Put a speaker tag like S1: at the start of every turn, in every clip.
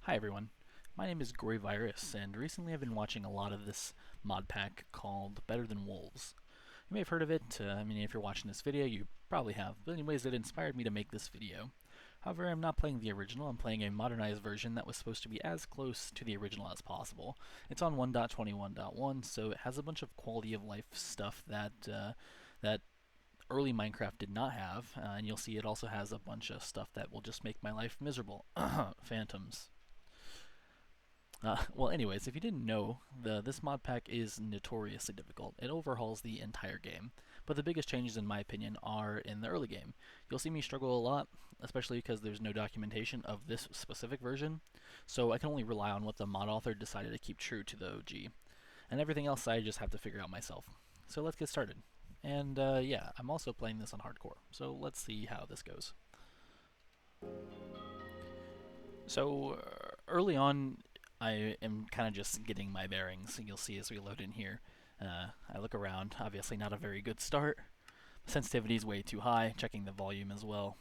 S1: Hi everyone, my name is Virus, and recently I've been watching a lot of this mod pack called Better Than Wolves. You may have heard of it, if you're watching this video you probably have, but anyways it inspired me to make this video. However, I'm not playing the original, I'm playing a modernized version that was supposed to be as close to the original as possible. It's on 1.21.1, so it has a bunch of quality of life stuff that early Minecraft did not have, and you'll see it also has a bunch of stuff that will just make my life miserable. Phantoms. Well, anyways, if you didn't know, this mod pack is notoriously difficult. It overhauls the entire game, but the biggest changes, in my opinion, are in the early game. You'll see me struggle a lot, especially because there's no documentation of this specific version, so I can only rely on what the mod author decided to keep true to the OG. And everything else I just have to figure out myself. So let's get started. And yeah, I'm also playing this on hardcore, so let's see how this goes. So early on, I am kind of just getting my bearings. You'll see as we load in here. I look around. Obviously, not a very good start. Sensitivity is way too high. Checking the volume as well.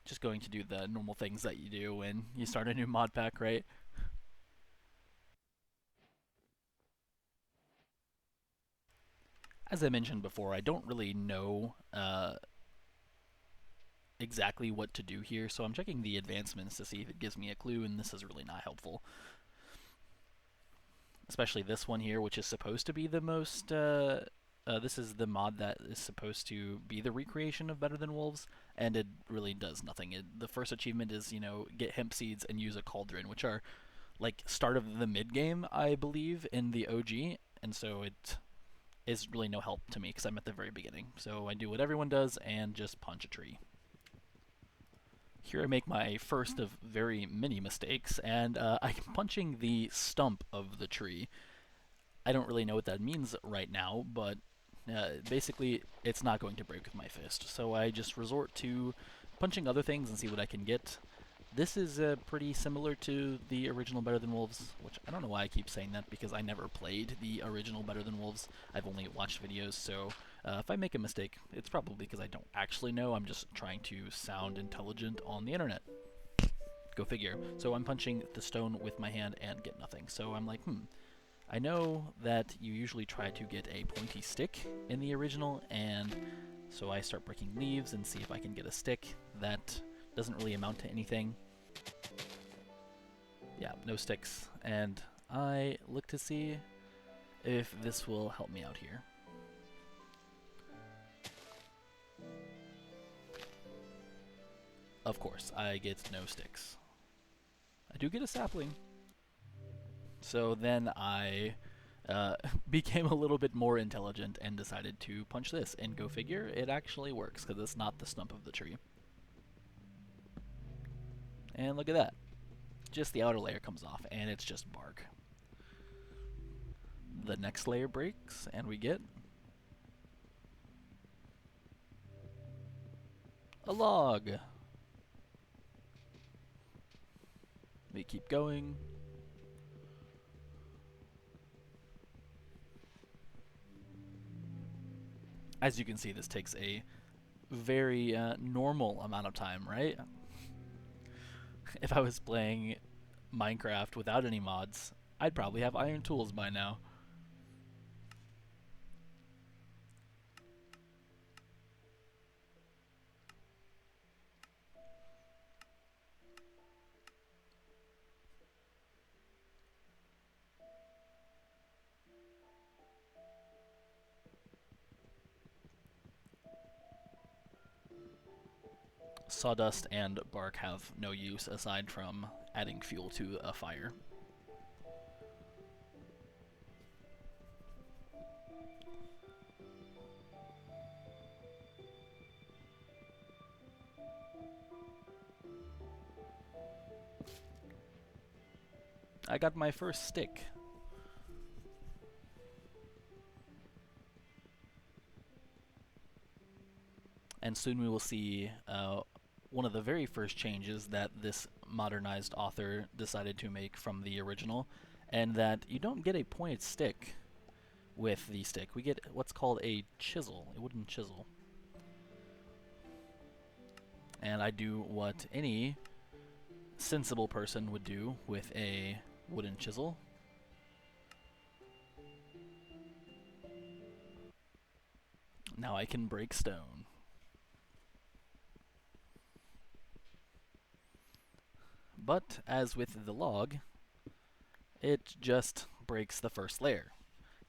S1: Just going to do the normal things that you do when you start a new mod pack, right? As I mentioned before, I don't really know exactly what to do here, so I'm checking the advancements to see if it gives me a clue, and this is really not helpful. Especially this one here, which is supposed to be the most. This is the mod that is supposed to be the recreation of Better Than Wolves, and it really does nothing. The first achievement is, get hemp seeds and use a cauldron, which are like start of the mid game, I believe, in the OG, and so it is really no help to me because I'm at the very beginning. So I do what everyone does and just punch a tree. Here I make my first of very many mistakes, and I'm punching the stump of the tree. I don't really know what that means right now, but basically it's not going to break with my fist. So I just resort to punching other things and see what I can get. This is pretty similar to the original Better Than Wolves, which I don't know why I keep saying that because I never played the original Better Than Wolves. I've only watched videos, so if I make a mistake, it's probably because I don't actually know. I'm just trying to sound intelligent on the internet. Go figure. So I'm punching the stone with my hand and get nothing. So I'm like, I know that you usually try to get a pointy stick in the original, and so I start breaking leaves and see if I can get a stick. That doesn't really amount to anything. Yeah, no sticks. And I look to see if this will help me out here. Of course, I get no sticks. I do get a sapling. So then I became a little bit more intelligent and decided to punch this. And go figure, it actually works because it's not the stump of the tree. And look at that. Just the outer layer comes off, and it's just bark. The next layer breaks, and we get a log. We keep going. As you can see, this takes a very normal amount of time, right? If I was playing Minecraft without any mods, I'd probably have iron tools by now. Sawdust and bark have no use aside from adding fuel to a fire. I got my first stick. And soon we will see one of the very first changes that this modernized author decided to make from the original, and that you don't get a pointed stick with the stick. We get what's called a chisel, a wooden chisel. And I do what any sensible person would do with a wooden chisel. Now I can break stone. But as with the log, it just breaks the first layer,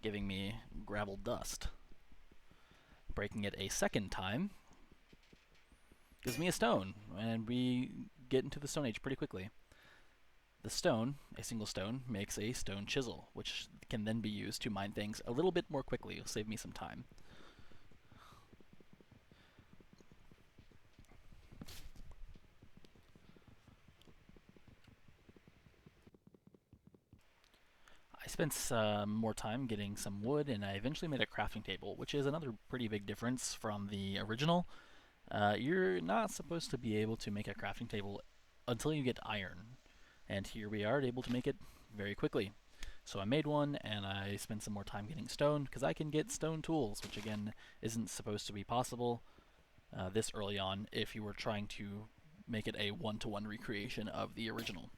S1: giving me gravel dust. Breaking it a second time gives me a stone, and we get into the Stone Age pretty quickly. The stone, a single stone, makes a stone chisel, which can then be used to mine things a little bit more quickly. It'll save me some time. I spent some more time getting some wood, and I eventually made a crafting table, which is another pretty big difference from the original. You're not supposed to be able to make a crafting table until you get iron, and here we are able to make it very quickly. So I made one, and I spent some more time getting stone, because I can get stone tools, which again isn't supposed to be possible this early on if you were trying to make it a one-to-one recreation of the original.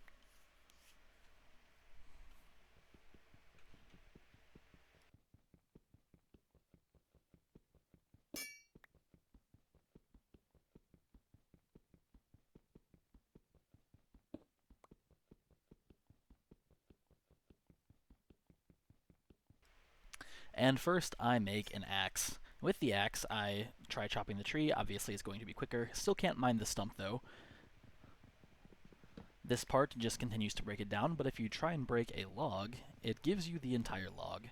S1: And first, I make an axe. With the axe, I try chopping the tree. Obviously, it's going to be quicker. Still can't mine the stump, though. This part just continues to break it down, but if you try and break a log, it gives you the entire log.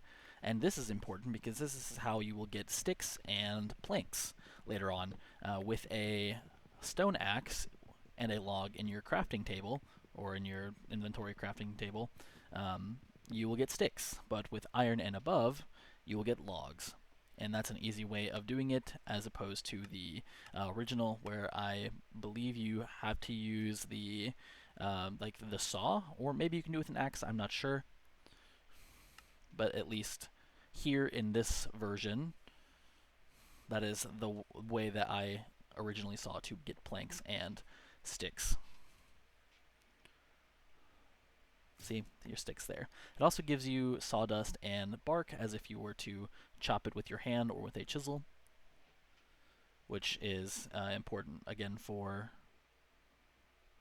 S1: And this is important because this is how you will get sticks and planks later on. With a stone axe and a log in your crafting table, or in your inventory crafting table, you will get sticks. But with iron and above, you will get logs. And that's an easy way of doing it, as opposed to the original, where I believe you have to use the like the saw, or maybe you can do it with an axe. I'm not sure, but at least here in this version, that is the way that I originally saw to get planks and sticks. See, your sticks there. It also gives you sawdust and bark, as if you were to chop it with your hand or with a chisel, which is important again for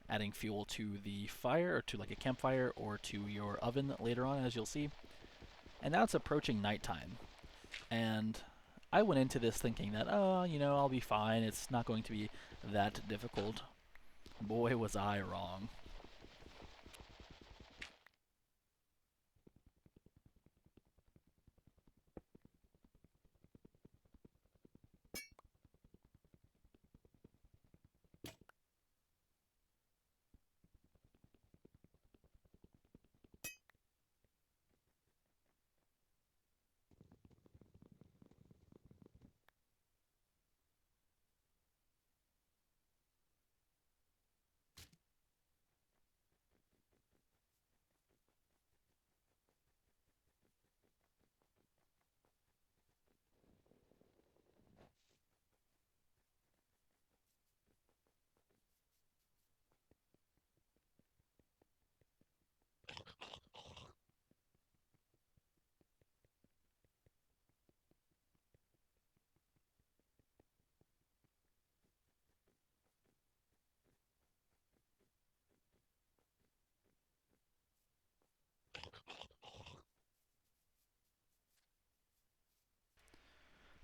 S1: adding fuel to the fire, or to like a campfire, or to your oven later on, as you'll see. And now it's approaching nighttime, and I went into this thinking that, oh, I'll be fine. It's not going to be that difficult. Boy, was I wrong.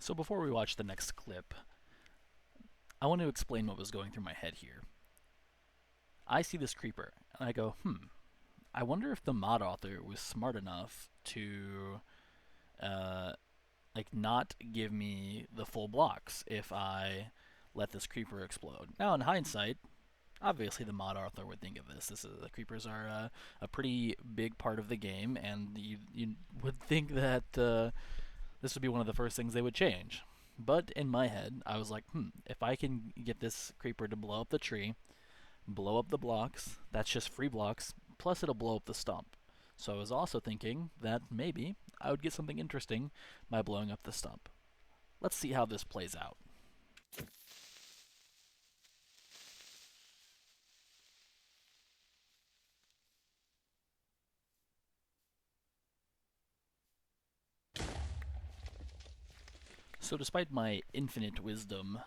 S1: So before we watch the next clip, I want to explain what was going through my head here. I see this creeper, and I go, I wonder if the mod author was smart enough to uh, not give me the full blocks if I let this creeper explode. Now, in hindsight, obviously the mod author would think of this. The creepers are a pretty big part of the game, and you would think that this would be one of the first things they would change. But in my head, I was like, if I can get this creeper to blow up the tree, blow up the blocks, that's just free blocks, plus it'll blow up the stump. So I was also thinking that maybe I would get something interesting by blowing up the stump. Let's see how this plays out. So, despite my infinite wisdom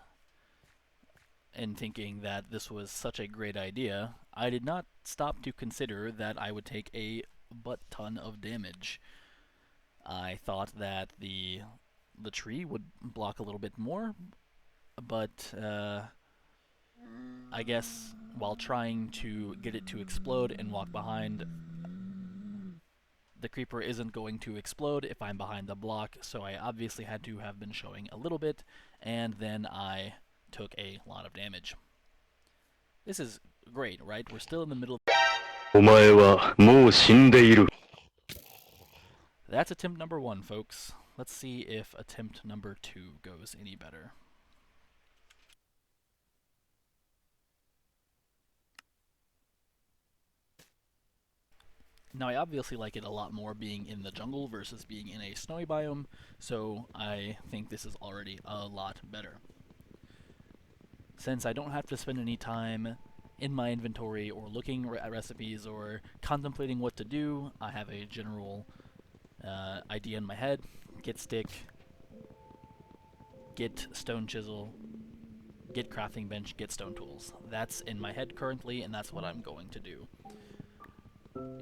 S1: in thinking that this was such a great idea, I did not stop to consider that I would take a butt ton of damage. I thought that the tree would block a little bit more, but I guess while trying to get it to explode and walk behind, the creeper isn't going to explode if I'm behind the block, so I obviously had to have been showing a little bit, and then I took a lot of damage. This is great, right? We're still in the middle.
S2: お前はもう死んでいる。
S1: That's attempt number one, folks. Let's see if attempt number two goes any better. Now, I obviously like it a lot more being in the jungle versus being in a snowy biome, so I think this is already a lot better. Since I don't have to spend any time in my inventory or looking at recipes or contemplating what to do, I have a general idea in my head. Get stick, get stone chisel, get crafting bench, get stone tools. That's in my head currently, and that's what I'm going to do.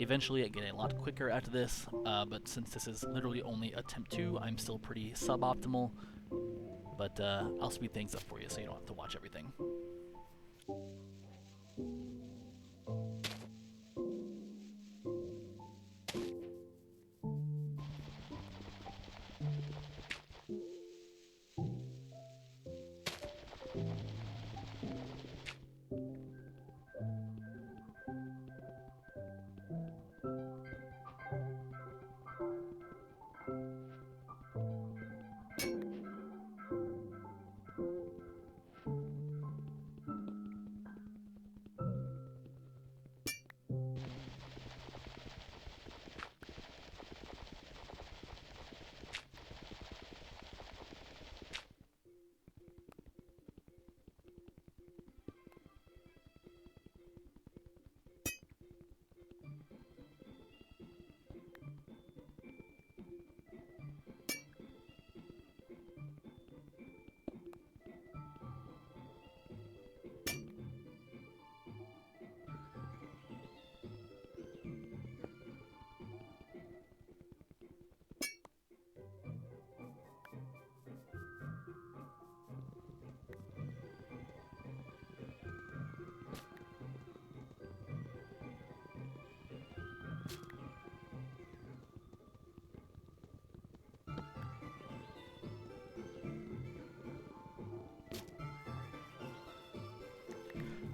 S1: Eventually, I get a lot quicker at this, but since this is literally only attempt 2, I'm still pretty suboptimal. But I'll speed things up for you so you don't have to watch everything.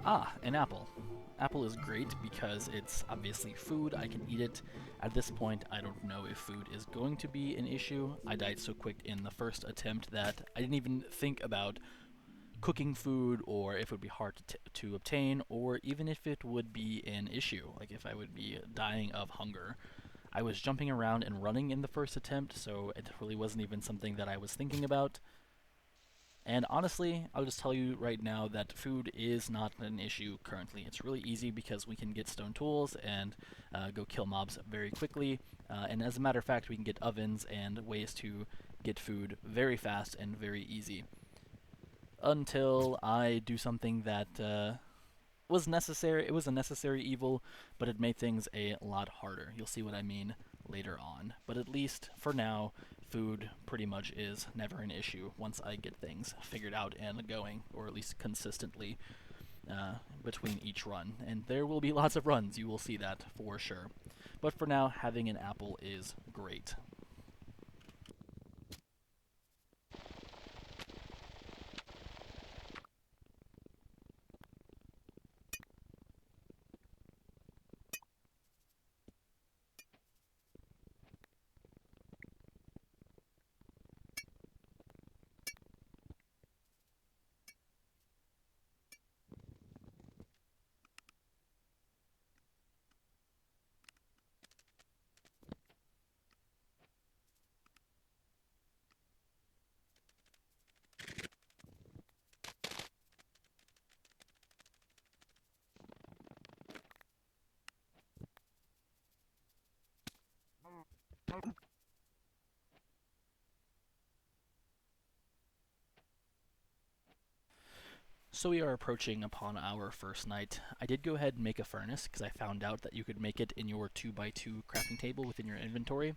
S1: Ah, an apple. Apple is great because it's obviously food. I can eat it. At this point, I don't know if food is going to be an issue. I died so quick in the first attempt that I didn't even think about cooking food or if it would be hard to obtain or even if it would be an issue, like if I would be dying of hunger. I was jumping around and running in the first attempt, so it really wasn't even something that I was thinking about. And honestly, I'll just tell you right now that food is not an issue currently. It's really easy because we can get stone tools and go kill mobs very quickly. And as a matter of fact, we can get ovens and ways to get food very fast and very easy. Until I do something that was necessary. It was a necessary evil, but it made things a lot harder. You'll see what I mean later on. But at least for now, food pretty much is never an issue once I get things figured out and going, or at least consistently between each run. And there will be lots of runs, you will see that for sure. But for now, having an apple is great. So we are approaching upon our first night. I did go ahead and make a furnace because I found out that you could make it in your 2x2 crafting table within your inventory.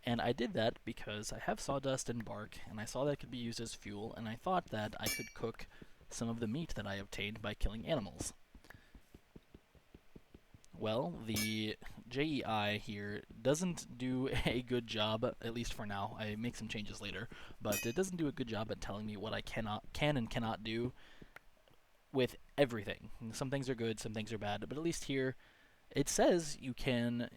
S1: And I did that because I have sawdust and bark, and I saw that it could be used as fuel, and I thought that I could cook some of the meat that I obtained by killing animals. Well, the JEI here doesn't do a good job, at least for now. I make some changes later, but it doesn't do a good job at telling me what I can and cannot do with everything. Some things are good, some things are bad, but at least here it says you can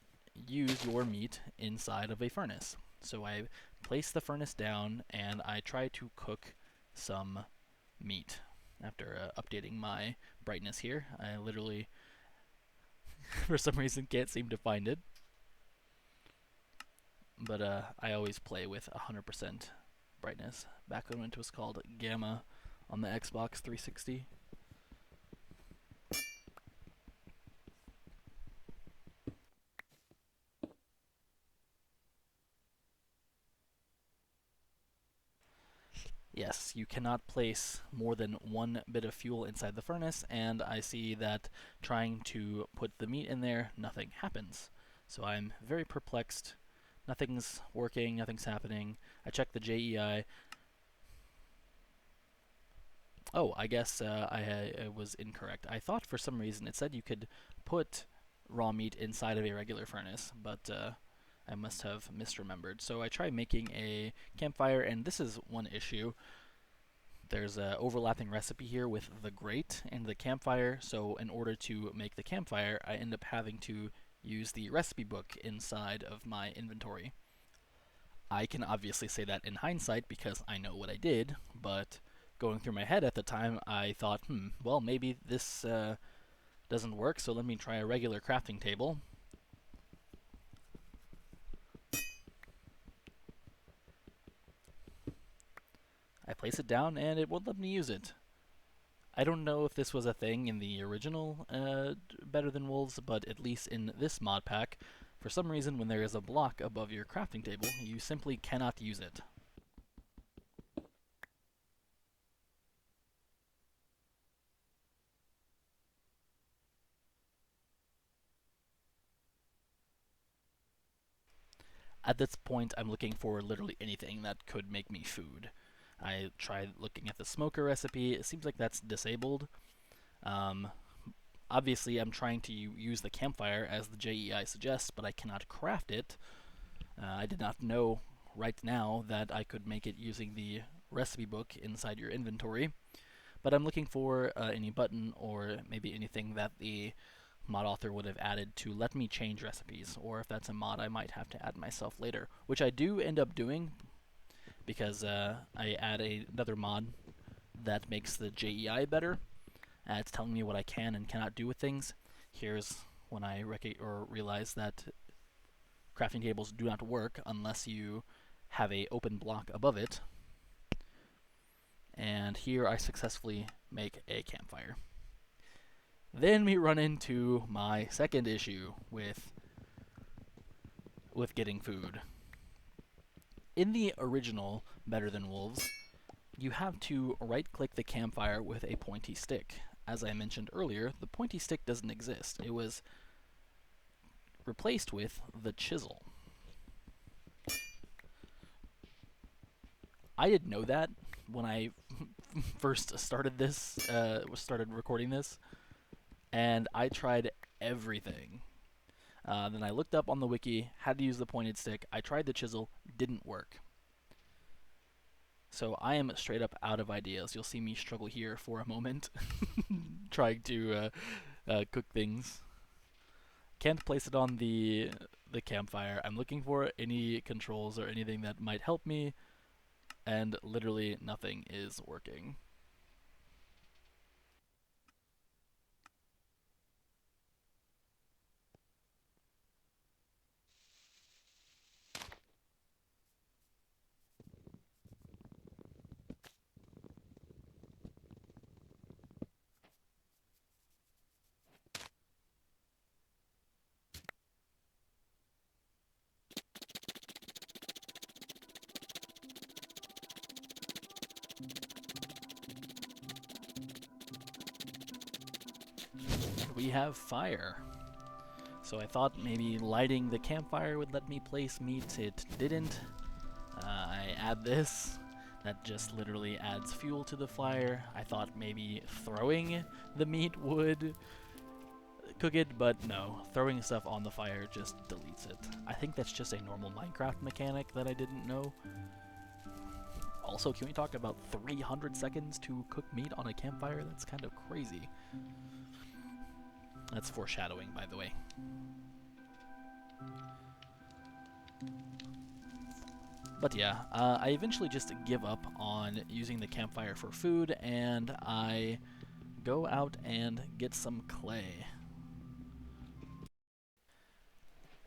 S1: use your meat inside of a furnace. So I place the furnace down and I try to cook some meat. After updating my brightness here, I literally, for some reason, can't seem to find it. But I always play with 100% brightness. Back when it was called Gamma on the Xbox 360. Yes, you cannot place more than one bit of fuel inside the furnace, and I see that trying to put the meat in there, nothing happens. So I'm very perplexed. Nothing's working, nothing's happening. I check the JEI. Oh, I guess I was incorrect. I thought for some reason it said you could put raw meat inside of a regular furnace, but I must have misremembered. So I tried making a campfire, and this is one issue. There's an overlapping recipe here with the grate and the campfire, so in order to make the campfire, I end up having to use the recipe book inside of my inventory. I can obviously say that in hindsight because I know what I did, but going through my head at the time, I thought, well, maybe this doesn't work, so let me try a regular crafting table. I place it down and it won't let me use it. I don't know if this was a thing in the original Better Than Wolves, but at least in this mod pack, for some reason when there is a block above your crafting table, you simply cannot use it. At this point, I'm looking for literally anything that could make me food. I tried looking at the smoker recipe. It seems like that's disabled. Um, Obviously, I'm trying to use the campfire as the JEI suggests, but I cannot craft it. I did not know right now that I could make it using the recipe book inside your inventory. But I'm looking for any button or maybe anything that the mod author would have added to let me change recipes, or if that's a mod I might have to add myself later, which I do end up doing because I add another mod that makes the JEI better. It's telling me what I can and cannot do with things. Here's when I realize that crafting tables do not work unless you have a open block above it. And here I successfully make a campfire. Then we run into my second issue with getting food. In the original Better Than Wolves, you have to right-click the campfire with a pointy stick. As I mentioned earlier, the pointy stick doesn't exist. It was replaced with the chisel. I didn't know that when I first started recording this, and I tried everything. Then I looked up on the wiki, had to use the pointed stick. I tried the chisel, didn't work. So I am straight up out of ideas. You'll see me struggle here for a moment, trying to cook things. Can't place it on the campfire. I'm looking for any controls or anything that might help me, and literally nothing is working. we have fire. So I thought maybe lighting the campfire would let me place meat. It didn't. I add this. That just literally adds fuel to the fire. I thought maybe throwing the meat would cook it, but no. Throwing stuff on the fire just deletes it. I think that's just a normal Minecraft mechanic that I didn't know. Also, can we talk about 300 seconds to cook meat on a campfire? That's kind of crazy. That's foreshadowing, by the way. But yeah, I eventually just give up on using the campfire for food, and I go out and get some clay.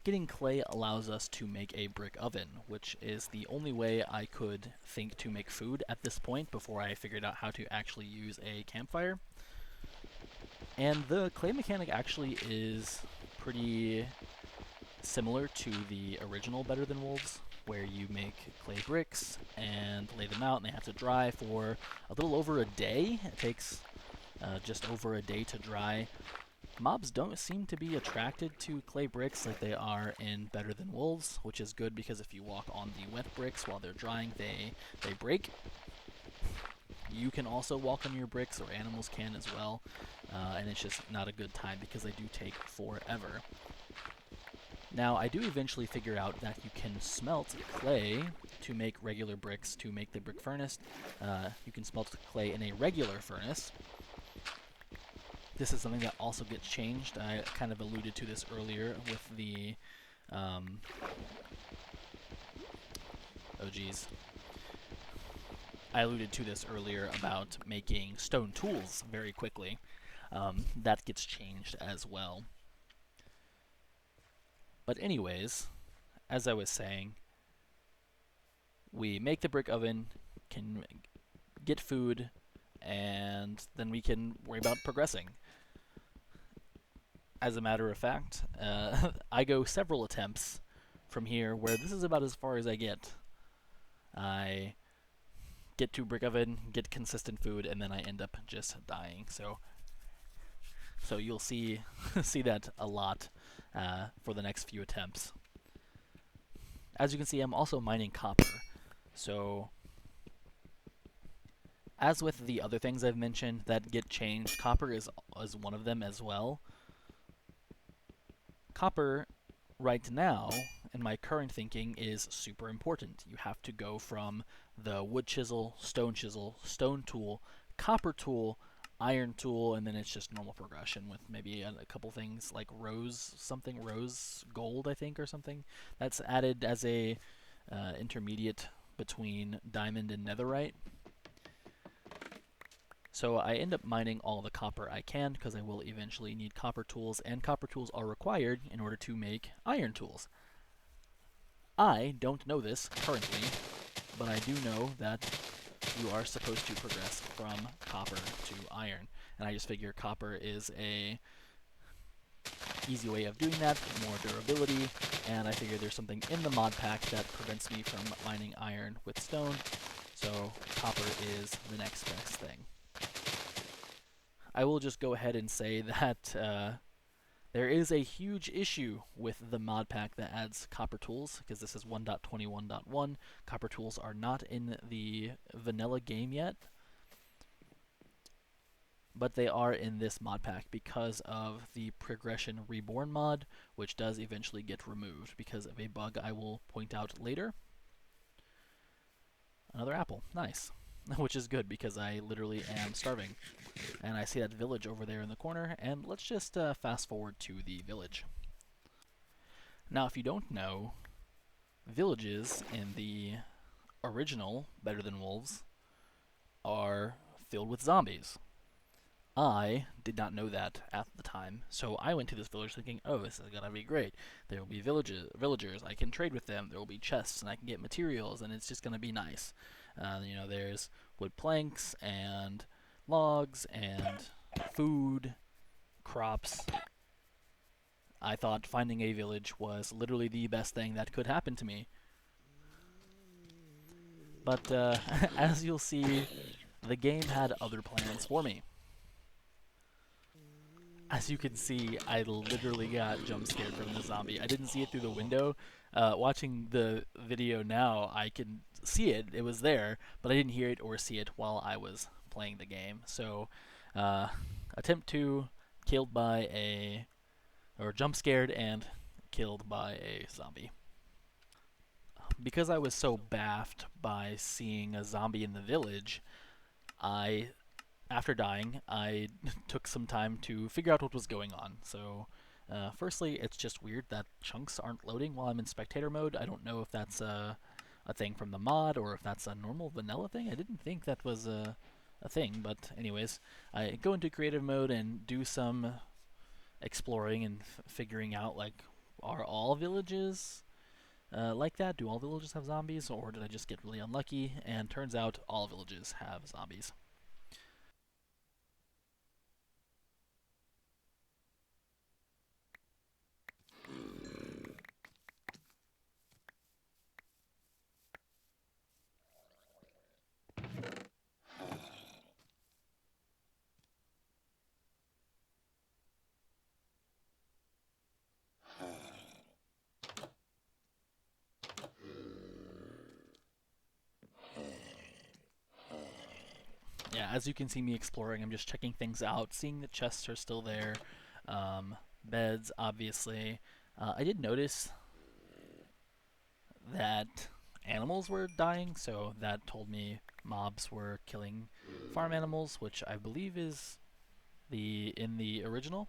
S1: Getting clay allows us to make a brick oven, which is the only way I could think to make food at this point before I figured out how to actually use a campfire. And the clay mechanic actually is pretty similar to the original Better Than Wolves, where you make clay bricks and lay them out, and they have to dry for a little over a day. It takes just over a day to dry. Mobs don't seem to be attracted to clay bricks like they are in Better Than Wolves, which is good because if you walk on the wet bricks while they're drying, they break. You can also walk on your bricks, or animals can as well, and it's just not a good time because they do take forever. Now, I do eventually figure out that you can smelt clay to make regular bricks to make the brick furnace. You can smelt clay in a regular furnace. This is something that also gets changed. I kind of alluded to this earlier with the... oh geez. I alluded to this earlier about making stone tools very quickly. That gets changed as well. But anyways, as I was saying, we make the brick oven, can get food, and then we can worry about progressing. As a matter of fact, I go several attempts from here where this is about as far as I get. I get to brick oven, get consistent food, and then I end up just dying. So you'll see see that a lot for the next few attempts. As you can see, I'm also mining copper. So as with the other things I've mentioned that get changed, copper is one of them as well. Copper, right now, in my current thinking, is super important. You have to go from the wood chisel, stone tool, copper tool, iron tool, and then it's just normal progression with maybe a couple things like rose gold, I think, or something. That's added as a intermediate between diamond and netherite. So I end up mining all the copper I can because I will eventually need copper tools, and copper tools are required in order to make iron tools. I don't know this currently, but I do know that you are supposed to progress from copper to iron, and I just figure copper is a easy way of doing that, more durability, and I figure there's something in the mod pack that prevents me from mining iron with stone, so copper is the next best thing. I will just go ahead and say that there is a huge issue with the mod pack that adds copper tools, because this is 1.21.1. Copper tools are not in the vanilla game yet, but they are in this mod pack because of the Progression Reborn mod, which does eventually get removed because of a bug I will point out later. Another apple, nice. Which is good because I literally am starving. And I see that village over there in the corner, and let's just fast forward to the village. Now, if you don't know, villages in the original Better Than Wolves are filled with zombies. I did not know that at the time, so I went to this village thinking, oh, this is gonna be great. There will be villagers, I can trade with them, there will be chests, and I can get materials, and it's just gonna be nice. You know, there's wood planks, and logs, and food, crops. I thought finding a village was literally the best thing that could happen to me. But, as you'll see, the game had other plans for me. As you can see, I literally got jump scared from the zombie. I didn't see it through the window. Watching the video now, I can see it. It was there, but I didn't hear it or see it while I was playing the game. So, uh, attempt two, killed by a, or jump scared and killed by a zombie. Because I was so baffed by seeing a zombie in the village, I after dying, I took some time to figure out what was going on. So, firstly, it's just weird that chunks aren't loading while I'm in spectator mode. I don't know if that's a thing from the mod or if that's a normal vanilla thing. I didn't think that was a thing, but anyways, I go into creative mode and do some exploring and figuring out like, are all villages like that? Do all villages have zombies, or did I just get really unlucky? And turns out all villages have zombies. Yeah, as you can see me exploring, I'm just checking things out, seeing the chests are still there, um, beds, obviously. I did notice that animals were dying, so that told me mobs were killing farm animals, which I believe is in the original.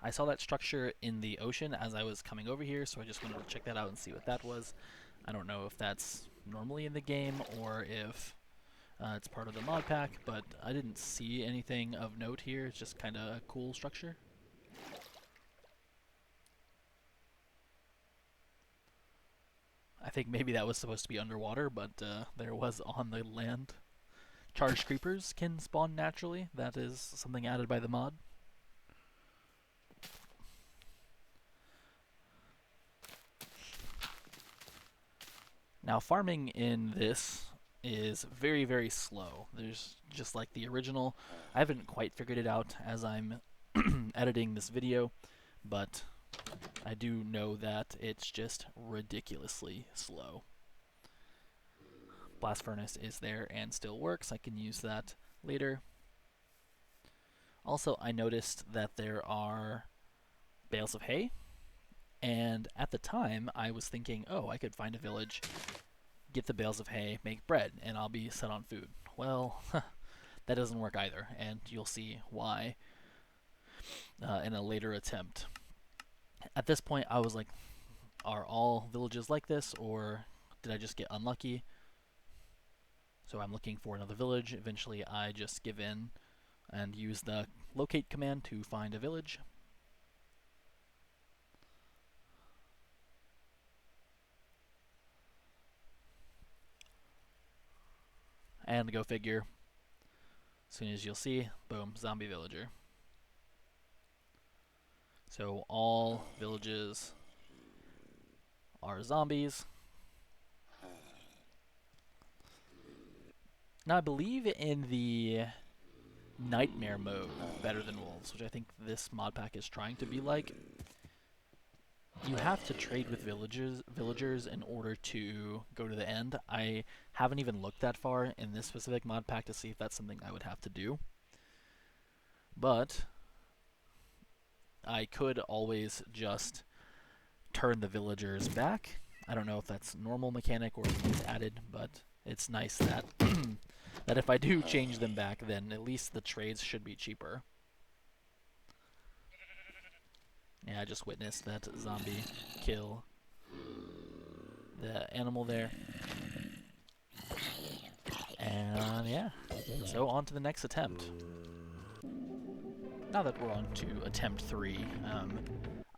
S1: I saw that structure in the ocean as I was coming over here, so I just wanted to check that out and see what that was. I don't know if that's normally in the game or if it's part of the mod pack, but I didn't see anything of note here. It's just kind of a cool structure. I think maybe that was supposed to be underwater, but there was on the land. Charged creepers can spawn naturally. That is something added by the mod. Now, farming in this is very, very slow. There's just like the original. I haven't quite figured it out as I'm editing this video, but I do know that it's just ridiculously slow. Blast furnace is there and still works. I can use that later. Also, I noticed that there are bales of hay, and at the time I was thinking, oh, I could find a village, get the bales of hay, make bread, and I'll be set on food. Well, that doesn't work either, and you'll see why in a later attempt. At this point, I was like, are all villages like this, or did I just get unlucky? So I'm looking for another village. Eventually, I just give in and use the locate command to find a village. And go figure, as soon as you'll see, boom, zombie villager. So all villages are zombies. Now I believe in the nightmare mode, better than wolves, which I think this mod pack is trying to be like, you have to trade with villagers in order to go to the end. I haven't even looked that far in this specific mod pack to see if that's something I would have to do. But I could always just turn the villagers back. I don't know if that's normal mechanic or if it's added, but it's nice that that if I do change them back, then at least the trades should be cheaper. Yeah, I just witnessed that zombie kill the animal there. And yeah, so on to the next attempt. Now that we're on to attempt 3,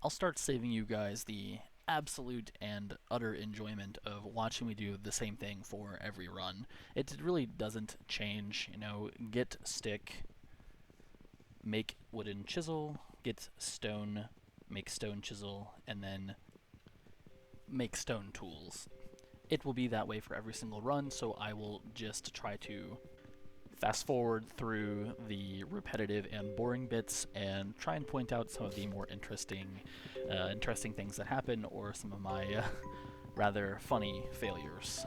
S1: I'll start saving you guys the absolute and utter enjoyment of watching me do the same thing for every run. It really doesn't change, you know, get stick, make wooden chisel, get stone, make stone chisel, and then make stone tools. It will be that way for every single run, so I will just try to fast forward through the repetitive and boring bits and try and point out some of the more interesting things that happen or some of my rather funny failures.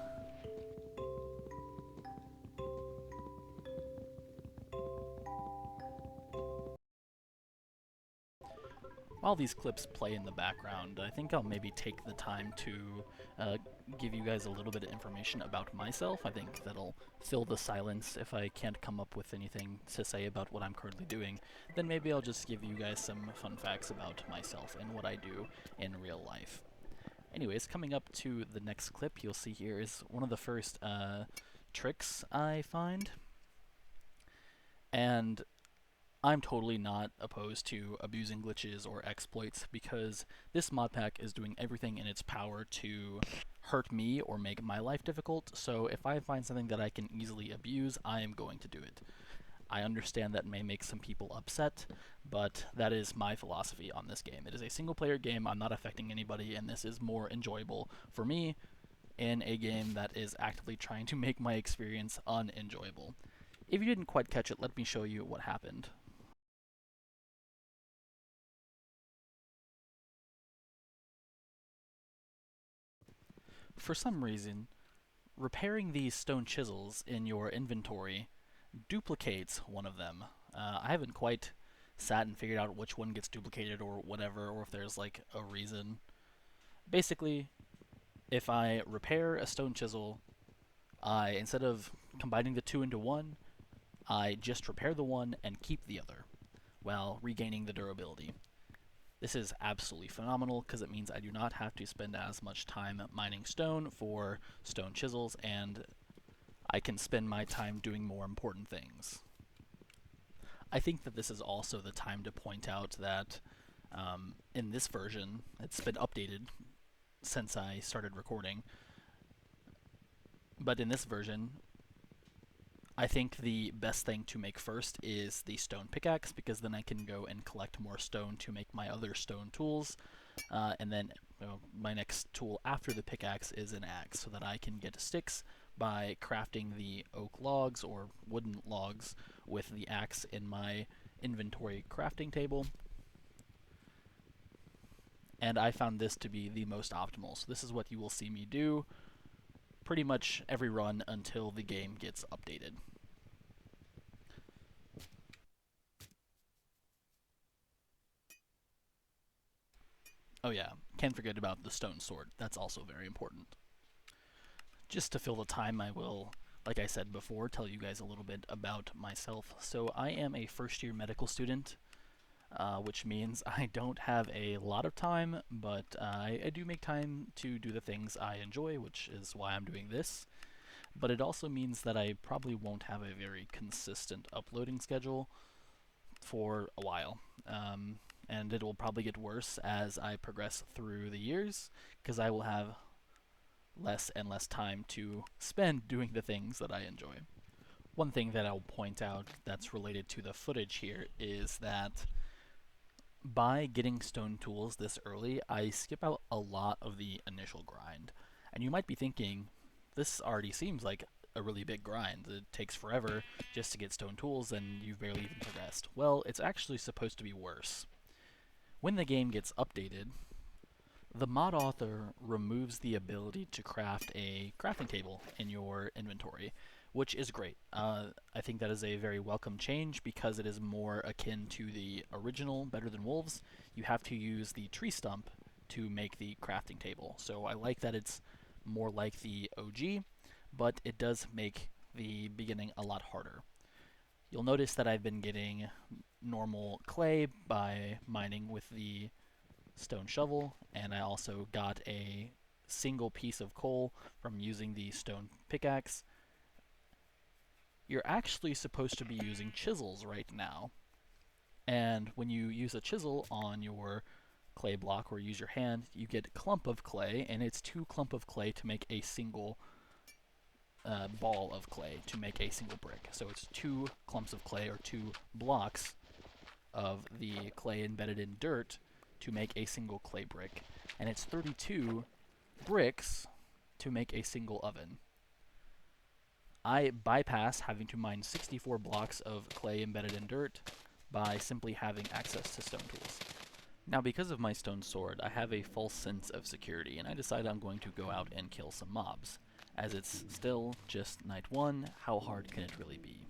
S1: While these clips play in the background, I think I'll maybe take the time to uh, give you guys a little bit of information about myself. I think that'll fill the silence if I can't come up with anything to say about what I'm currently doing. Then maybe I'll just give you guys some fun facts about myself and what I do in real life. Anyways, coming up to the next clip you'll see here is one of the first tricks I find. And I'm totally not opposed to abusing glitches or exploits because this mod pack is doing everything in its power to hurt me or make my life difficult, so if I find something that I can easily abuse, I am going to do it. I understand that may make some people upset, but that is my philosophy on this game. It is a single player game, I'm not affecting anybody, and this is more enjoyable for me in a game that is actively trying to make my experience unenjoyable. If you didn't quite catch it, let me show you what happened. For some reason, repairing these stone chisels in your inventory duplicates one of them. I haven't quite sat and figured out which one gets duplicated or whatever, or if there's like a reason. Basically, if I repair a stone chisel, instead of combining the two into one, I just repair the one and keep the other, while regaining the durability. This is absolutely phenomenal because it means I do not have to spend as much time mining stone for stone chisels, and I can spend my time doing more important things. I think that this is also the time to point out that in this version, it's been updated since I started recording, but in this version, I think the best thing to make first is the stone pickaxe, because then I can go and collect more stone to make my other stone tools, and then my next tool after the pickaxe is an axe, so that I can get sticks by crafting the oak logs or wooden logs with the axe in my inventory crafting table. And I found this to be the most optimal. So this is what you will see me do pretty much every run until the game gets updated. Oh yeah, can't forget about the stone sword. That's also very important. Just to fill the time, I will, like I said before, tell you guys a little bit about myself. So I am a first-year medical student, which means I don't have a lot of time, but I do make time to do the things I enjoy, which is why I'm doing this. But it also means that I probably won't have a very consistent uploading schedule for a while. And it will probably get worse as I progress through the years, because I will have less and less time to spend doing the things that I enjoy. One thing that I'll point out that's related to the footage here is that by getting stone tools this early, I skip out a lot of the initial grind. And you might be thinking, this already seems like a really big grind. It takes forever just to get stone tools and you've barely even progressed. Well, it's actually supposed to be worse. When the game gets updated, the mod author removes the ability to craft a crafting table in your inventory, which is great. I think that is a very welcome change because it is more akin to the original Better Than Wolves. You have to use the tree stump to make the crafting table. So I like that it's more like the OG, but it does make the beginning a lot harder. You'll notice that I've been getting normal clay by mining with the stone shovel, and I also got a single piece of coal from using the stone pickaxe. You're actually supposed to be using chisels right now, and when you use a chisel on your clay block or use your hand, you get a clump of clay, and it's two clump of clay to make a single ball of clay to make a single brick. So it's two clumps of clay or two blocks of the clay embedded in dirt to make a single clay brick, and it's 32 bricks to make a single oven. I bypass having to mine 64 blocks of clay embedded in dirt by simply having access to stone tools. Now, because of my stone sword, I have a false sense of security, and I decide I'm going to go out and kill some mobs. As it's still just night 1, how hard can it really be?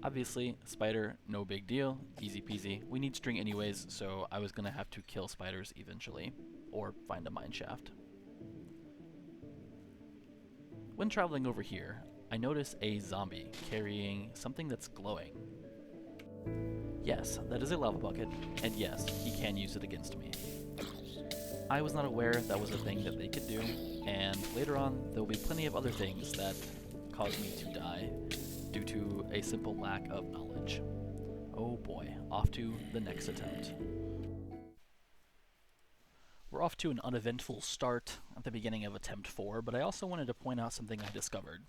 S1: Obviously, spider, no big deal, easy peasy. We need string anyways, so I was gonna have to kill spiders eventually, or find a mine shaft. When traveling over here, I notice a zombie carrying something that's glowing. Yes, that is a lava bucket, and yes, he can use it against me. I was not aware that was a thing that they could do, and later on, there will be plenty of other things that cause me to die due to a simple lack of knowledge. Oh boy, off to the next attempt. We're off to an uneventful start at the beginning of attempt 4, but I also wanted to point out something I discovered.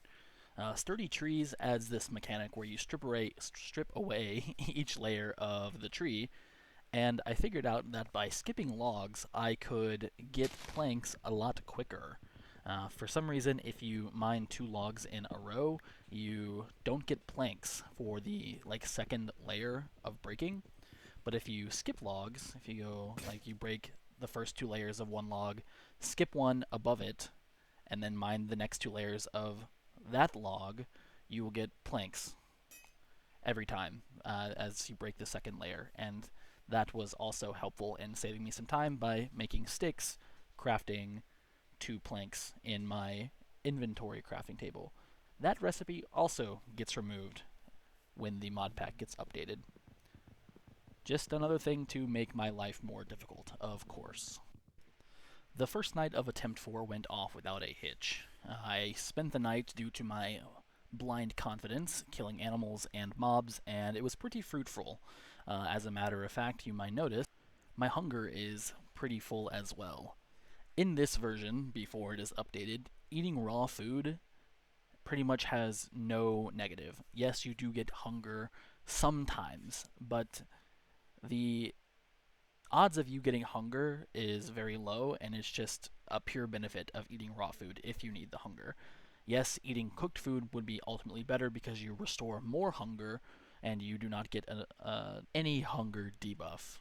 S1: Sturdy Trees adds this mechanic where you strip away each layer of the tree, and I figured out that by skipping logs, I could get planks a lot quicker. For some reason, if you mine 2 logs in a row, you don't get planks for the second layer of breaking. But if you skip logs, if you go you break the first 2 layers of one log, skip one above it, and then mine the next 2 layers of that log, you will get planks every time as you break the second layer. And that was also helpful in saving me some time by making sticks, crafting 2 planks in my inventory crafting table. That recipe also gets removed when the mod pack gets updated. Just another thing to make my life more difficult, of course. The first night of attempt 4 went off without a hitch. I spent the night due to my blind confidence, killing animals and mobs, and it was pretty fruitful. As a matter of fact, you might notice, my hunger is pretty full as well. In this version, before it is updated, eating raw food pretty much has no negative. Yes, you do get hunger sometimes, but the odds of you getting hunger is very low, and it's just a pure benefit of eating raw food if you need the hunger. Yes, eating cooked food would be ultimately better because you restore more hunger and you do not get any hunger debuff.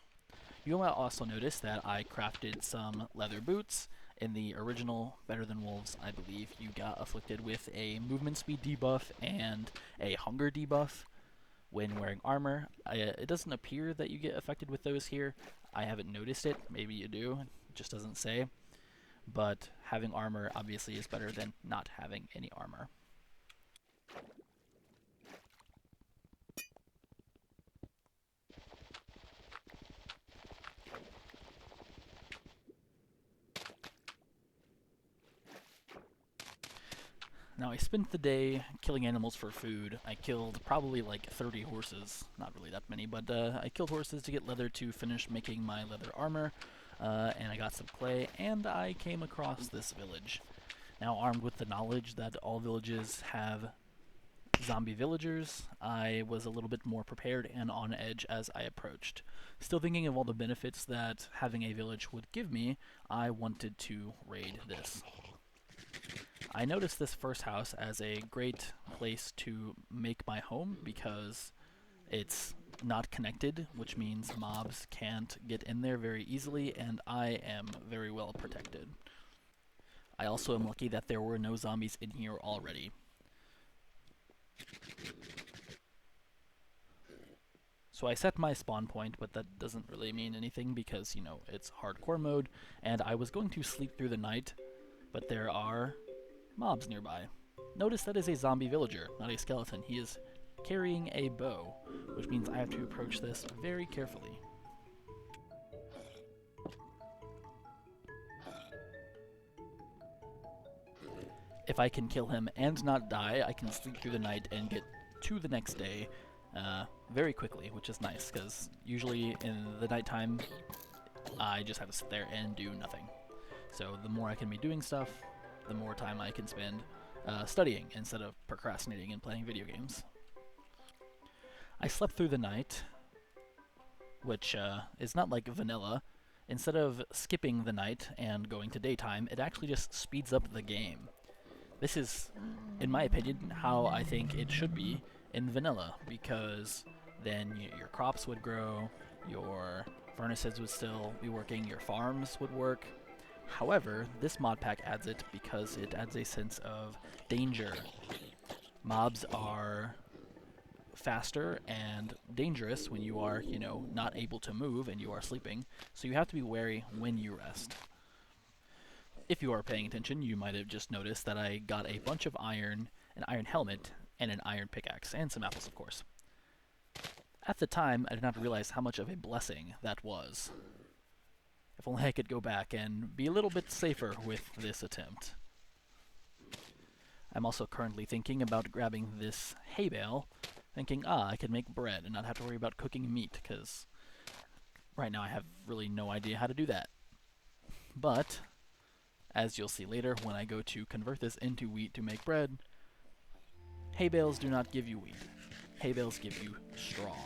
S1: You might also notice that I crafted some leather boots. In the original Better Than Wolves, I believe you got afflicted with a movement speed debuff and a hunger debuff when wearing armor. It doesn't appear that you get affected with those here. I haven't noticed it. Maybe you do. It just doesn't say. But having armor obviously is better than not having any armor. Now, I spent the day killing animals for food. I killed probably 30 horses. Not really that many, but I killed horses to get leather to finish making my leather armor. And I got some clay, and I came across this village. Now, armed with the knowledge that all villages have zombie villagers, I was a little bit more prepared and on edge as I approached. Still thinking of all the benefits that having a village would give me, I wanted to raid this. I noticed this first house as a great place to make my home because it's not connected, which means mobs can't get in there very easily, and I am very well protected. I also am lucky that there were no zombies in here already. So I set my spawn point, but that doesn't really mean anything because, it's hardcore mode, and I was going to sleep through the night, but there are mobs nearby. Notice that is a zombie villager, not a skeleton. He is carrying a bow, which means I have to approach this very carefully. If I can kill him and not die, I can sleep through the night and get to the next day very quickly, which is nice, because usually in the nighttime, I just have to sit there and do nothing. So the more I can be doing stuff, the more time I can spend studying instead of procrastinating and playing video games. I slept through the night, which is not like vanilla. Instead of skipping the night and going to daytime, it actually just speeds up the game. This is, in my opinion, how I think it should be in vanilla, because then your crops would grow, your furnaces would still be working, your farms would work. However, this mod pack adds it because it adds a sense of danger. Mobs are faster and dangerous when you are, not able to move and you are sleeping, so you have to be wary when you rest. If you are paying attention, you might have just noticed that I got a bunch of iron, an iron helmet, and an iron pickaxe, and some apples, of course. At the time, I did not realize how much of a blessing that was. If only I could go back and be a little bit safer with this attempt. I'm also currently thinking about grabbing this hay bale, thinking, I could make bread and not have to worry about cooking meat, because right now I have really no idea how to do that. But, as you'll see later, when I go to convert this into wheat to make bread, hay bales do not give you wheat. Hay bales give you straw,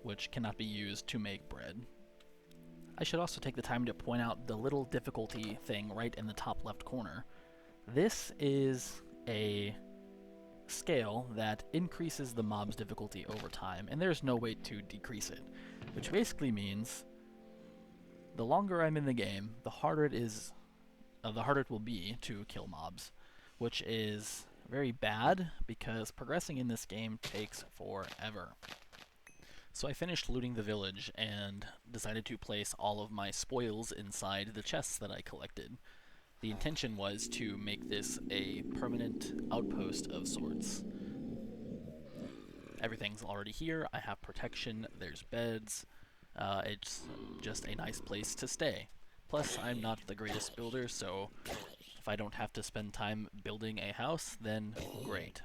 S1: which cannot be used to make bread. I should also take the time to point out the little difficulty thing right in the top left corner. This is a scale that increases the mob's difficulty over time, and there's no way to decrease it, which basically means the longer I'm in the game, the harder it will be to kill mobs, which is very bad because progressing in this game takes forever. So I finished looting the village and decided to place all of my spoils inside the chests that I collected. The intention was to make this a permanent outpost of sorts. Everything's already here, I have protection, there's beds, it's just a nice place to stay. Plus, I'm not the greatest builder, so if I don't have to spend time building a house, then great.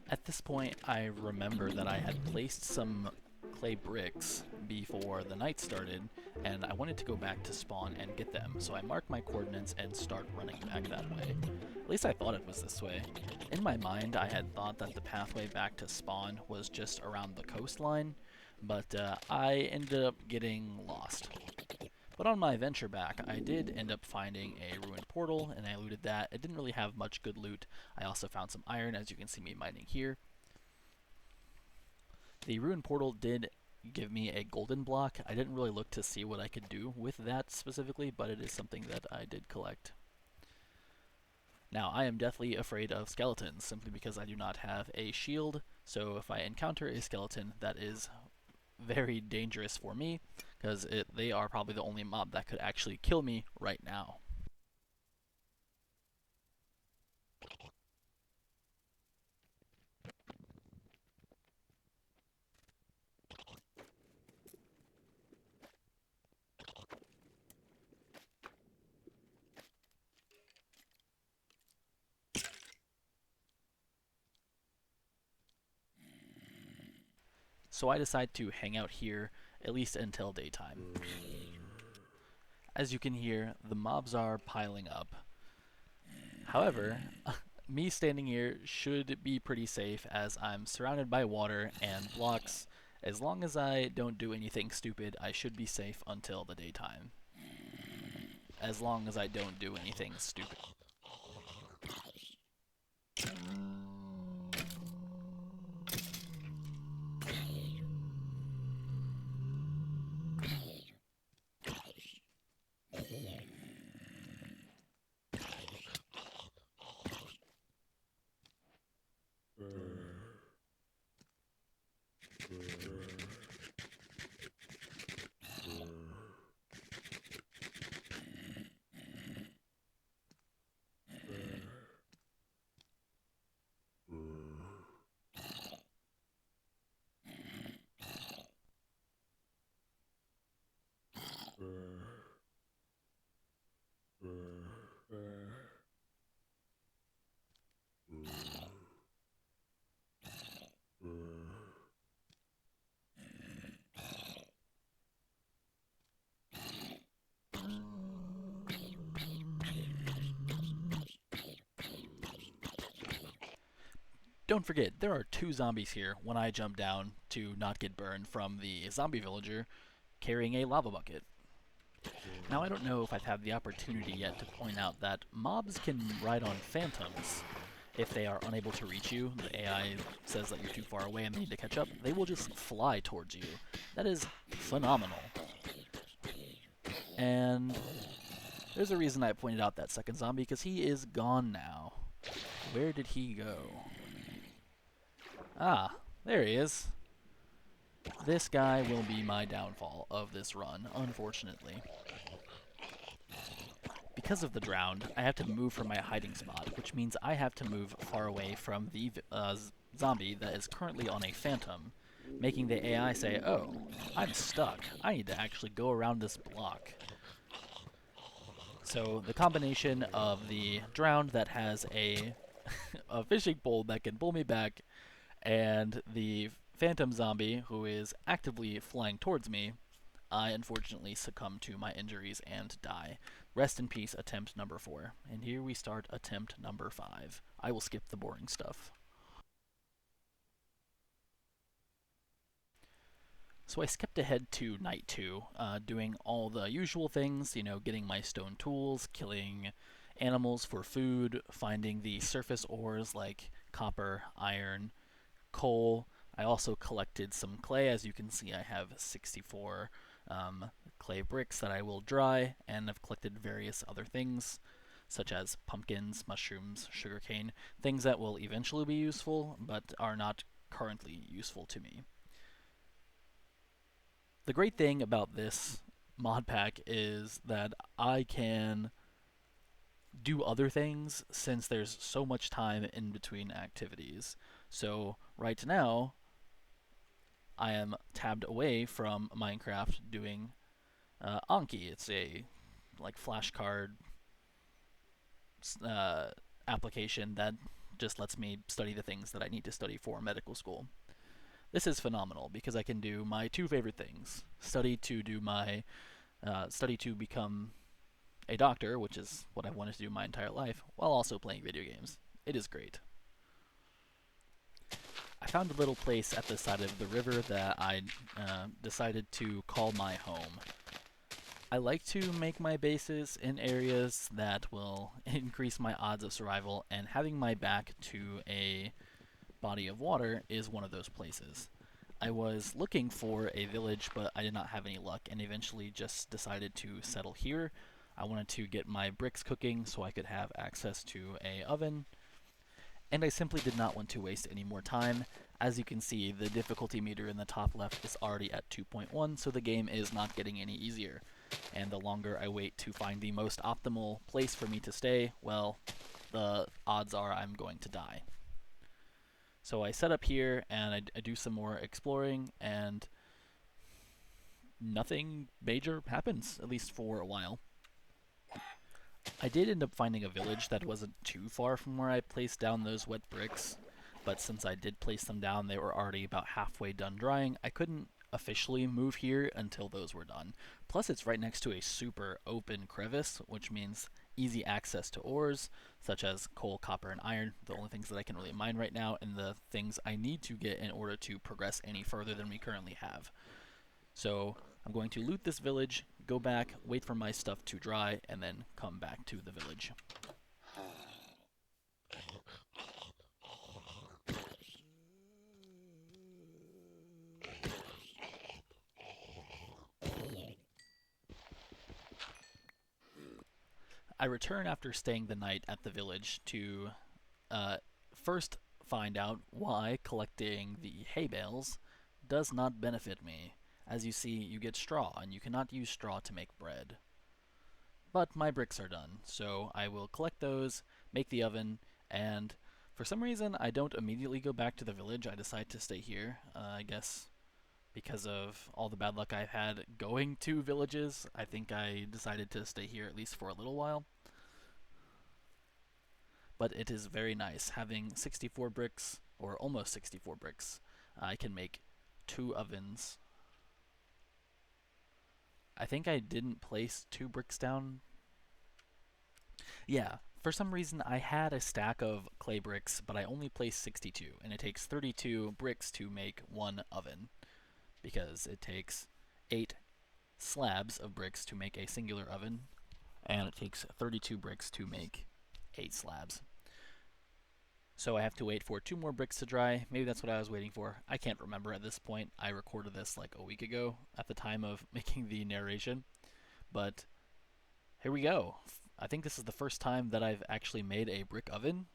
S1: At this point, I remember that I had placed some clay bricks before the night started, and I wanted to go back to spawn and get them, so I marked my coordinates and start running back that way. At least I thought it was this way. In my mind, I had thought that the pathway back to spawn was just around the coastline, but I ended up getting lost. But on my venture back, I did end up finding a ruined portal, and I looted that. It didn't really have much good loot. I also found some iron, as you can see me mining here. The ruined portal did give me a golden block. I didn't really look to see what I could do with that specifically, but it is something that I did collect. Now, I am deathly afraid of skeletons, simply because I do not have a shield, so if I encounter a skeleton, that is very dangerous for me, because they are probably the only mob that could actually kill me right now. So I decide to hang out here, at least until daytime. As you can hear, the mobs are piling up. However, me standing here should be pretty safe as I'm surrounded by water and blocks. As long as I don't do anything stupid, I should be safe until the daytime. As long as I don't do anything stupid. don't forget, there are two zombies here when I jump down to not get burned from the zombie villager carrying a lava bucket. Now, I don't know if I've had the opportunity yet to point out that mobs can ride on phantoms. If they are unable to reach you, the AI says that you're too far away and they need to catch up, they will just fly towards you. That is phenomenal. And there's a reason I pointed out that second zombie, because he is gone now. Where did he go? Ah, there he is. This guy will be my downfall of this run, unfortunately. Because of the drowned, I have to move from my hiding spot, which means I have to move far away from the zombie that is currently on a phantom, making the AI say, oh, I'm stuck. I need to actually go around this block. So the combination of the drowned that has a fishing pole that can pull me back, and the phantom zombie who is actively flying towards me, I unfortunately succumb to my injuries and die. Rest in peace, attempt number 4. And here we start attempt number 5. I will skip the boring stuff. So I skipped ahead to night 2, doing all the usual things, getting my stone tools, killing animals for food, finding the surface ores like copper, iron, coal. I also collected some clay. As you can see, I have 64 clay bricks that I will dry, and I've collected various other things, such as pumpkins, mushrooms, sugarcane, things that will eventually be useful, but are not currently useful to me. The great thing about this mod pack is that I can do other things since there's so much time in between activities. So right now, I am tabbed away from Minecraft doing Anki. It's a flashcard uh, application that just lets me study the things that I need to study for medical school. This is phenomenal because I can do my two favorite things: study to become a doctor, which is what I've wanted to do my entire life, while also playing video games. It is great. I found a little place at the side of the river that I decided to call my home. I like to make my bases in areas that will increase my odds of survival, and having my back to a body of water is one of those places. I was looking for a village, but I did not have any luck, and eventually just decided to settle here. I wanted to get my bricks cooking so I could have access to a oven, and I simply did not want to waste any more time. As you can see, the difficulty meter in the top left is already at 2.1, so the game is not getting any easier. And the longer I wait to find the most optimal place for me to stay, well, the odds are I'm going to die. So I set up here, and I do some more exploring, and nothing major happens, at least for a while. I did end up finding a village that wasn't too far from where I placed down those wet bricks, but since I did place them down, they were already about halfway done drying. I couldn't officially move here until those were done. Plus, it's right next to a super open crevice, which means easy access to ores, such as coal, copper, and iron, the only things that I can really mine right now, and the things I need to get in order to progress any further than we currently have. So I'm going to loot this village, go back, wait for my stuff to dry, and then come back to the village. I return after staying the night at the village to uh, first find out why collecting the hay bales does not benefit me. As you see, you get straw, and you cannot use straw to make bread. But my bricks are done, so I will collect those, make the oven, and for some reason I don't immediately go back to the village. I decide to stay here, I guess because of all the bad luck I've had going to villages. I think I decided to stay here at least for a little while. But it is very nice having 64 bricks, or almost 64 bricks. I can make 2 ovens. I think I didn't place 2 bricks down. Yeah, For some reason, I had a stack of clay bricks, but I only placed 62, and it takes 32 bricks to make one oven, because it takes 8 slabs of bricks to make a singular oven, and it takes 32 bricks to make 8 slabs. So I have to wait for 2 more bricks to dry. Maybe that's what I was waiting for. I can't remember at this point. I recorded this like a week ago at the time of making the narration. But here we go. I think this is the first time that I've actually made a brick oven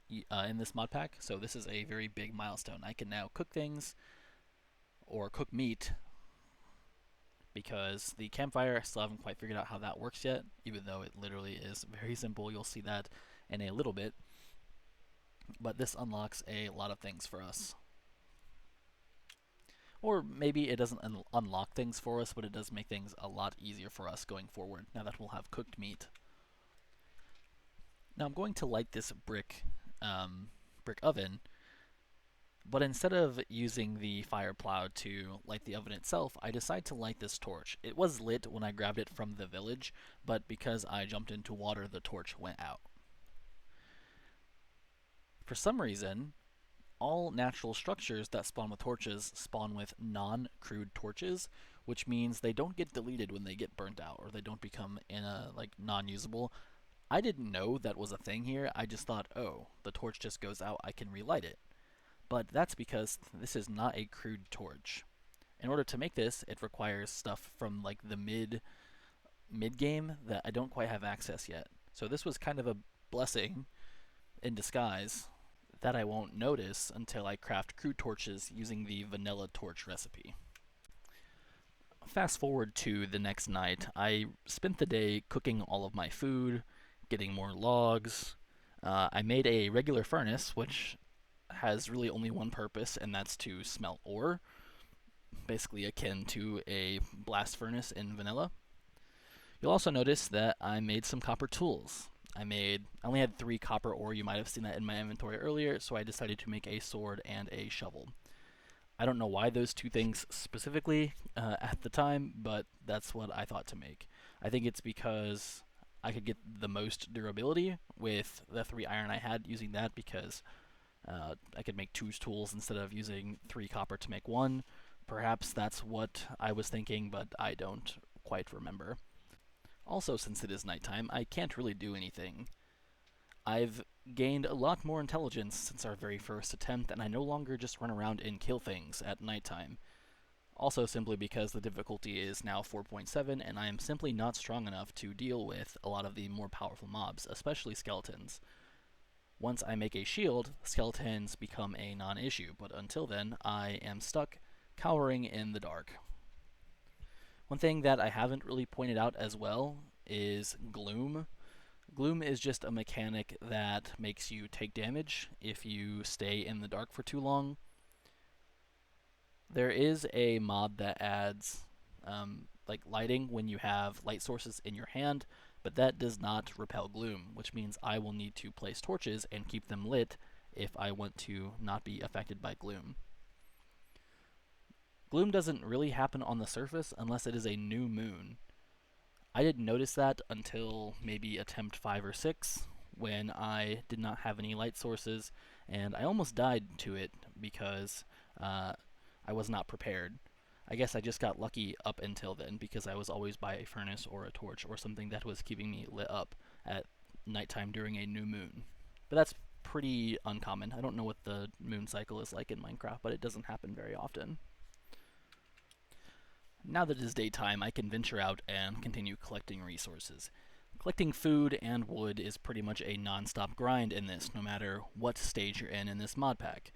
S1: in this mod pack, so this is a very big milestone. I can now cook things or cook meat because the campfire, I still haven't quite figured out how that works yet, even though it literally is very simple. You'll see that in a little bit. But this unlocks a lot of things for us. Or maybe it doesn't unlock things for us, but it does make things a lot easier for us going forward, now that we'll have cooked meat. Now I'm going to light this brick oven, but instead of using the fire plow to light the oven itself, I decide to light this torch. It was lit when I grabbed it from the village, but because I jumped into water, the torch went out. For some reason, all natural structures that spawn with torches spawn with non-crude torches, which means they don't get deleted when they get burnt out, or they don't become non-usable. I didn't know that was a thing here. I just thought, oh, the torch just goes out, I can relight it. But that's because this is not a crude torch. In order to make this, it requires stuff from like the mid game that I don't quite have access yet. So this was kind of a blessing in disguise that I won't notice until I craft crude torches using the vanilla torch recipe. Fast forward to the next night, I spent the day cooking all of my food, getting more logs. I made a regular furnace, which has really only one purpose, and that's to smelt ore, basically akin to a blast furnace in vanilla. You'll also notice that I made some copper tools. I only had 3 copper ore. You might have seen that in my inventory earlier, so I decided to make a sword and a shovel. I don't know why those 2 things specifically at the time, but that's what I thought to make. I think it's because I could get the most durability with the 3 iron I had using that, because I could make 2 tools instead of using 3 copper to make 1. Perhaps that's what I was thinking, but I don't quite remember. Also, since it is nighttime, I can't really do anything. I've gained a lot more intelligence since our very first attempt, and I no longer just run around and kill things at nighttime. Also, simply because the difficulty is now 4.7, and I am simply not strong enough to deal with a lot of the more powerful mobs, especially skeletons. Once I make a shield, skeletons become a non-issue, but until then, I am stuck cowering in the dark. One thing that I haven't really pointed out as well is gloom. Gloom is just a mechanic that makes you take damage if you stay in the dark for too long. There is a mod that adds lighting when you have light sources in your hand, but that does not repel gloom, which means I will need to place torches and keep them lit if I want to not be affected by gloom. Gloom doesn't really happen on the surface unless it is a new moon. I didn't notice that until maybe attempt 5 or 6, when I did not have any light sources, and I almost died to it because I was not prepared. I guess I just got lucky up until then, because I was always by a furnace or a torch or something that was keeping me lit up at nighttime during a new moon. But that's pretty uncommon. I don't know what the moon cycle is like in Minecraft, but it doesn't happen very often. Now that it is daytime, I can venture out and continue collecting resources. Collecting food and wood is pretty much a non-stop grind in this, no matter what stage you're in this mod pack.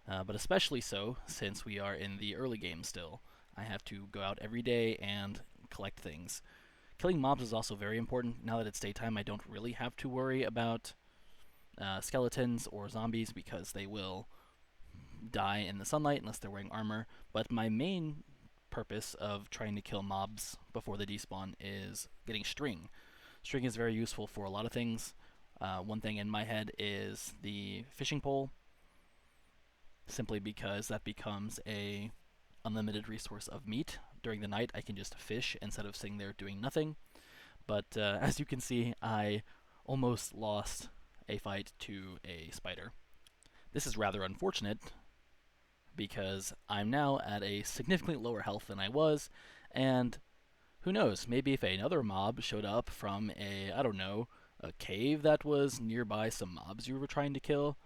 S1: But especially so since we are in the early game still. I have to go out every day and collect things. Killing mobs is also very important. Now that it's daytime, I don't really have to worry about skeletons or zombies, because they will die in the sunlight unless they're wearing armor. But my main purpose of trying to kill mobs before they despawn is getting string. String is very useful for a lot of things. One thing in my head is the fishing pole, simply because that becomes a unlimited resource of meat. During the night, I can just fish instead of sitting there doing nothing. But as you can see, I almost lost a fight to a spider. This is rather unfortunate because I'm now at a significantly lower health than I was, and who knows, maybe if another mob showed up from I don't know, a cave that was nearby some mobs you were trying to kill,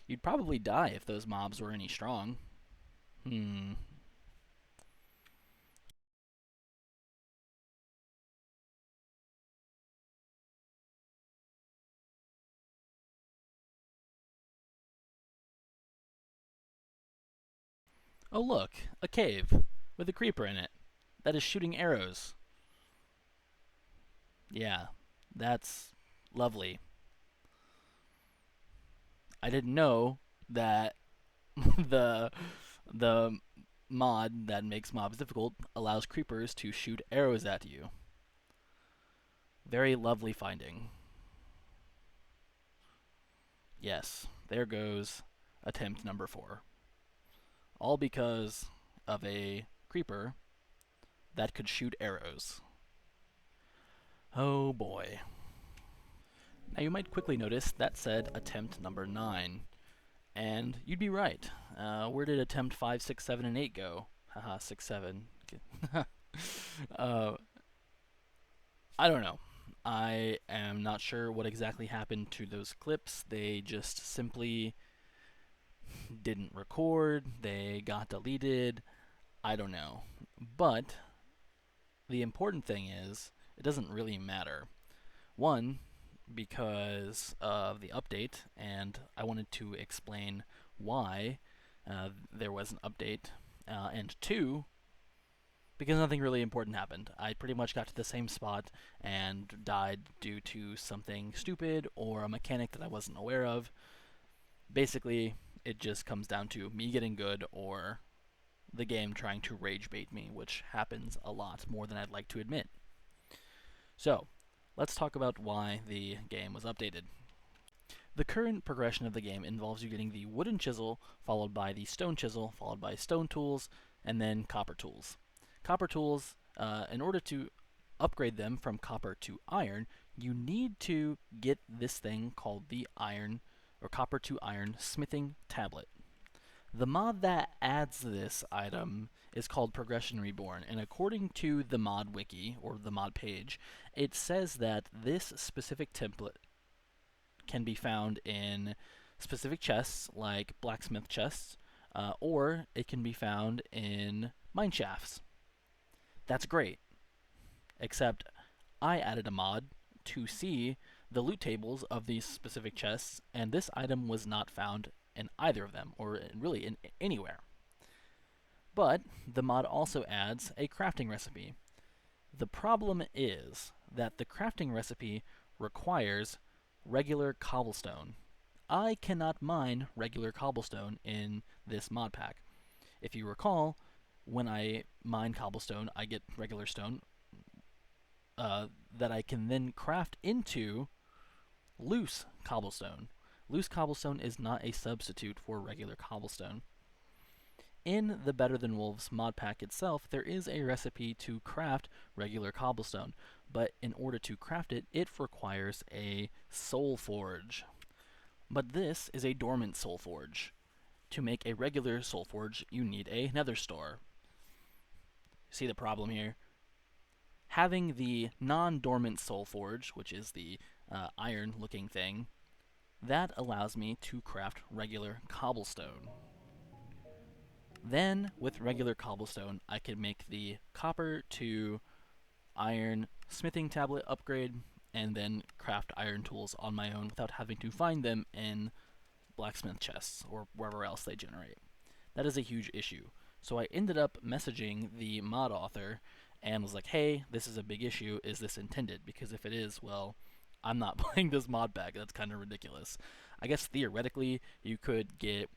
S1: you'd probably die if those mobs were any strong. Hmm. Oh, look, a cave with a creeper in it that is shooting arrows. Yeah, that's lovely. I didn't know that the the mod that makes mobs difficult allows creepers to shoot arrows at you. Very lovely finding. Yes, there goes attempt number 4. All because of a creeper that could shoot arrows. Oh boy. Now you might quickly notice that said attempt number 9. And you'd be right. Where did attempt 5, 6, 7, and 8 go? Haha, 6, 7. uh, I don't know. I am not sure what exactly happened to those clips. They just simply didn't record, they got deleted. I don't know. But the important thing is, it doesn't really matter. One, because of the update, and I wanted to explain why there was an update. And two, because nothing really important happened. I pretty much got to the same spot and died due to something stupid or a mechanic that I wasn't aware of. Basically, it just comes down to me getting good or the game trying to rage bait me, which happens a lot more than I'd like to admit. So, let's talk about why the game was updated. The current progression of the game involves you getting the wooden chisel, followed by the stone chisel, followed by stone tools, and then copper tools. Copper tools, in order to upgrade them from copper to iron, you need to get this thing called the iron or copper to iron smithing tablet. The mod that adds this item is called Progression Reborn, and according to the mod wiki, or the mod page, it says that this specific template can be found in specific chests, like blacksmith chests, or it can be found in mine shafts. That's great, except I added a mod to see the loot tables of these specific chests, and this item was not found in either of them, or really in anywhere. But the mod also adds a crafting recipe. The problem is that the crafting recipe requires regular cobblestone. I cannot mine regular cobblestone in this mod pack. If you recall, when I mine cobblestone, I get regular stone that I can then craft into loose cobblestone. Loose cobblestone is not a substitute for regular cobblestone. In the Better Than Wolves mod pack itself, there is a recipe to craft regular cobblestone, but in order to craft it, it requires a soul forge. But this is a dormant soul forge. To make a regular soul forge, you need a nether store. See the problem here? Having the non-dormant soul forge, which is the iron-looking thing, that allows me to craft regular cobblestone. Then, with regular cobblestone, I can make the copper to iron smithing tablet upgrade, and then craft iron tools on my own without having to find them in blacksmith chests or wherever else they generate. That is a huge issue. So I ended up messaging the mod author and was like, hey, this is a big issue. Is this intended? Because if it is, well, I'm not playing this mod pack. That's kind of ridiculous. I guess theoretically, you could get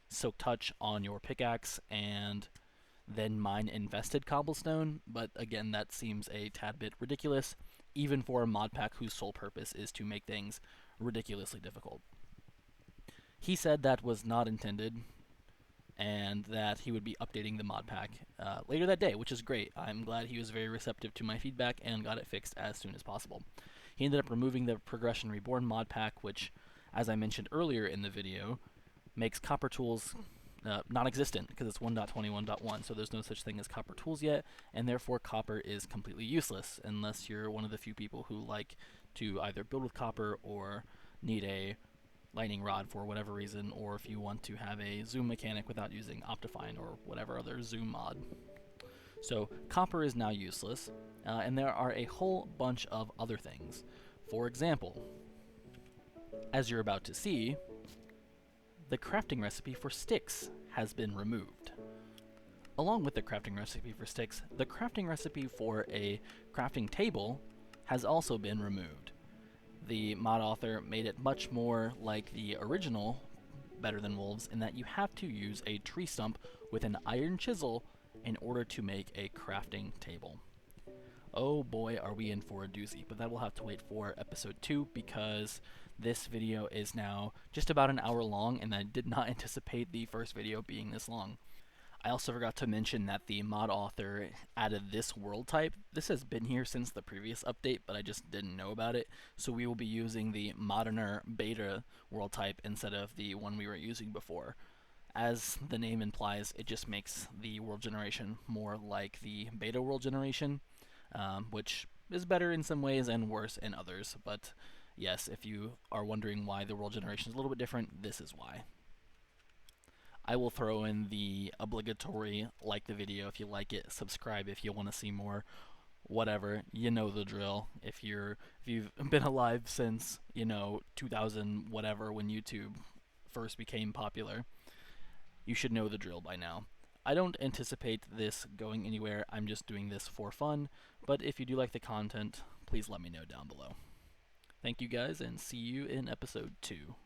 S1: Silk Touch on your pickaxe and then mine invested cobblestone, but again, that seems a tad bit ridiculous, even for a mod pack whose sole purpose is to make things ridiculously difficult. He said that was not intended, and that he would be updating the mod pack later that day, which is great. I'm glad he was very receptive to my feedback and got it fixed as soon as possible. He ended up removing the Progression Reborn mod pack, which, as I mentioned earlier in the video, makes copper tools non-existent because it's 1.21.1, so there's no such thing as copper tools yet, and therefore copper is completely useless unless you're one of the few people who like to either build with copper or need a lightning rod for whatever reason, or if you want to have a zoom mechanic without using Optifine or whatever other zoom mod. So copper is now useless, and there are a whole bunch of other things. For example, as you're about to see, the crafting recipe for sticks has been removed. Along with the crafting recipe for sticks, the crafting recipe for a crafting table has also been removed. The mod author made it much more like the original Better Than Wolves in that you have to use a tree stump with an iron chisel in order to make a crafting table. Oh boy, are we in for a doozy, but that will have to wait for episode 2 because this video is now just about an hour long and I did not anticipate the first video being this long. I also forgot to mention that the mod author added this world type. This has been here since the previous update, but I just didn't know about it. So we will be using the Moderner beta world type instead of the one we were using before. As the name implies, it just makes the world generation more like the beta world generation, which is better in some ways and worse in others. But yes, if you are wondering why the world generation is a little bit different, this is why. I will throw in the obligatory like the video if you like it, subscribe if you want to see more, whatever. You know the drill. If you've been alive since 2000 whatever when YouTube first became popular, you should know the drill by now. I don't anticipate this going anywhere. I'm just doing this for fun. But if you do like the content, please let me know down below. Thank you guys, and see you in episode 2.